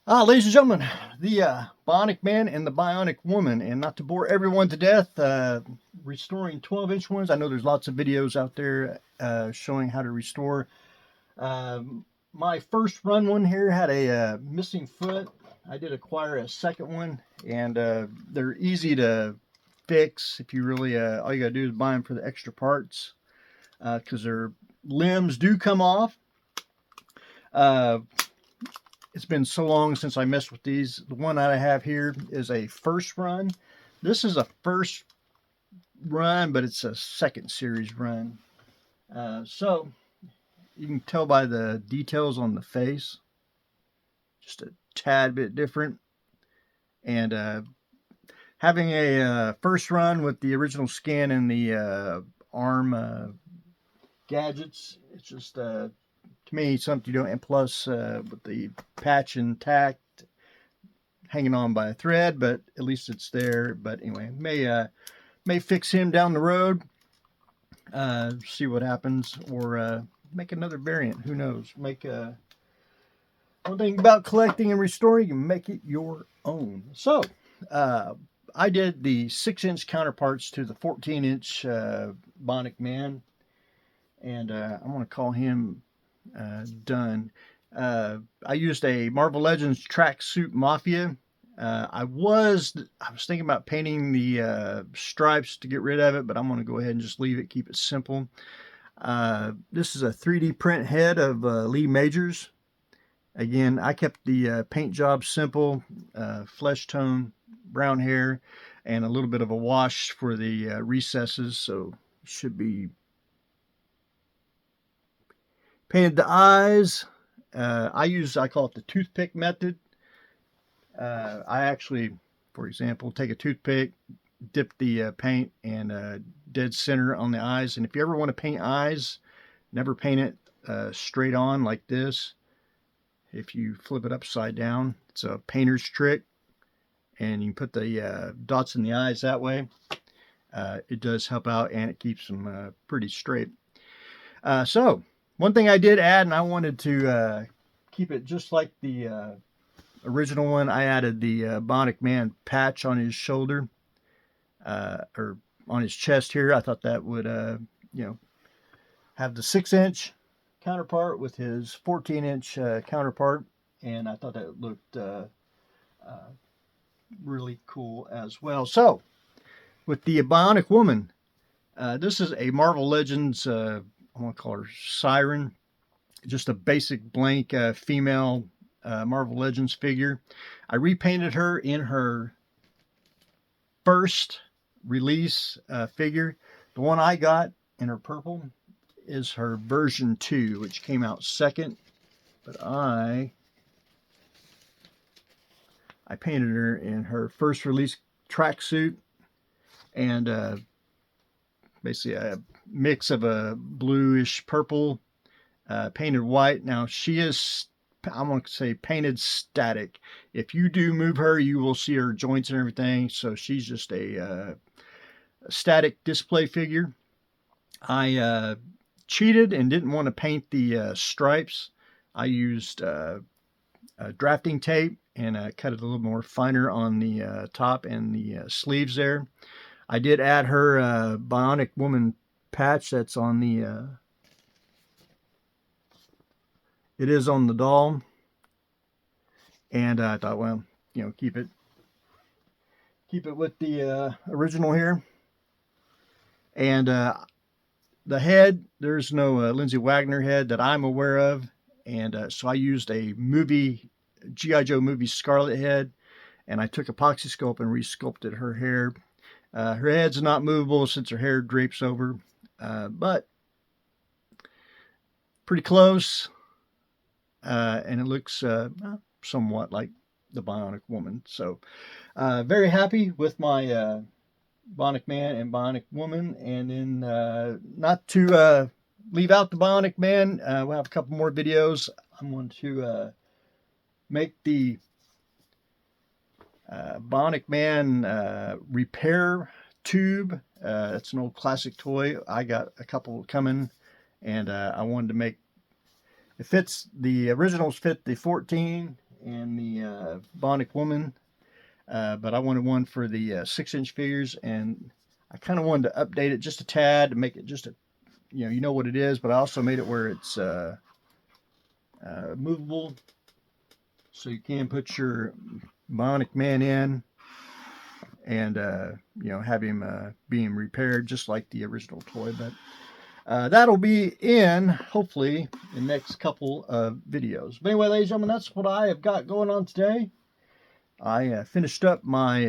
Ladies and gentlemen, the Bionic Man and the Bionic Woman, and not to bore everyone to death, restoring 12-inch ones. I know there's lots of videos out there showing how to restore. My first run one here had a missing foot. I did acquire a second one, and they're easy to fix if you really, all you gotta do is buy them for the extra parts because their limbs do come off. Uh, it's been so long since I messed with these. The one that I have here is a first run. This is a first run, but it's a second series run. So you can tell by the details on the face, just a tad bit different. And having a first run with the original skin and the arm gadgets, it's just to me something you don't. And plus with the patch intact, hanging on by a thread, but at least it's there. But anyway, may fix him down the road. See what happens, or make another variant. Who knows? Make one thing about collecting and restoring, you make it your own. So I did the 6-inch counterparts to the 14-inch Bionic Man, and I'm going to call him done. I used a Marvel Legends tracksuit Mafia. I was thinking about painting the stripes to get rid of it, but I'm going to go ahead and just leave it, keep it simple. This is a 3D print head of Lee Majors. Again, I kept the paint job simple, flesh tone, brown hair, and a little bit of a wash for the recesses, so should be painted the eyes. I call it the toothpick method. I actually, for example, take a toothpick, dip the paint, and dead center on the eyes. And if you ever want to paint eyes, never paint it straight on like this. If you flip it upside down, it's a painter's trick, and you can put the dots in the eyes that way. It does help out, and it keeps them pretty straight. So one thing I did add, and I wanted to keep it just like the original one, I added the Bionic Man patch on his shoulder, or on his chest here. I thought that would, have the 6-inch counterpart with his 14-inch counterpart, and I thought that looked really cool as well. So, with the Bionic Woman, this is a Marvel Legends, I want to call her Siren, just a basic blank female Marvel Legends figure. I repainted her in her first release figure. The one I got in her purple is her version 2, which came out second, but I painted her in her first release tracksuit, and basically a mix of a bluish purple, painted white. Now she is, I'm going to say, painted static. If you do move her, you will see her joints and everything. So she's just a static display figure. I cheated and didn't want to paint the stripes. I used drafting tape and cut it a little more finer on the top and the sleeves there. I did add her Bionic Woman patch that's on the it is on the doll, and I thought, well, keep it with the original here. And the head, there's no Lindsay Wagner head that I'm aware of, and so I used a G.I. Joe movie Scarlet head, and I took epoxy sculpt and resculpted her hair. Her head's not movable since her hair drapes over, but pretty close, and it looks somewhat like the Bionic Woman. So very happy with my Bionic Man and Bionic Woman. And then not to leave out the Bionic Man, we'll have a couple more videos. I'm going to make the Bionic Man repair tube. That's an old classic toy. I got a couple coming, and I wanted to make, it fits, the originals fit the 14 and the Bionic Woman, but I wanted one for the 6-inch figures, and I kind of wanted to update it just a tad to make it just a, you know what it is, but I also made it where it's movable, so you can put your Bionic Man in and have him being repaired just like the original toy. But that'll be in hopefully the next couple of videos. But anyway, ladies and gentlemen, that's what I have got going on today. I finished up my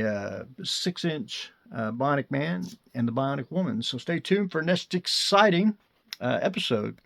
6-inch Bionic Man and the Bionic Woman. So stay tuned for next exciting episode.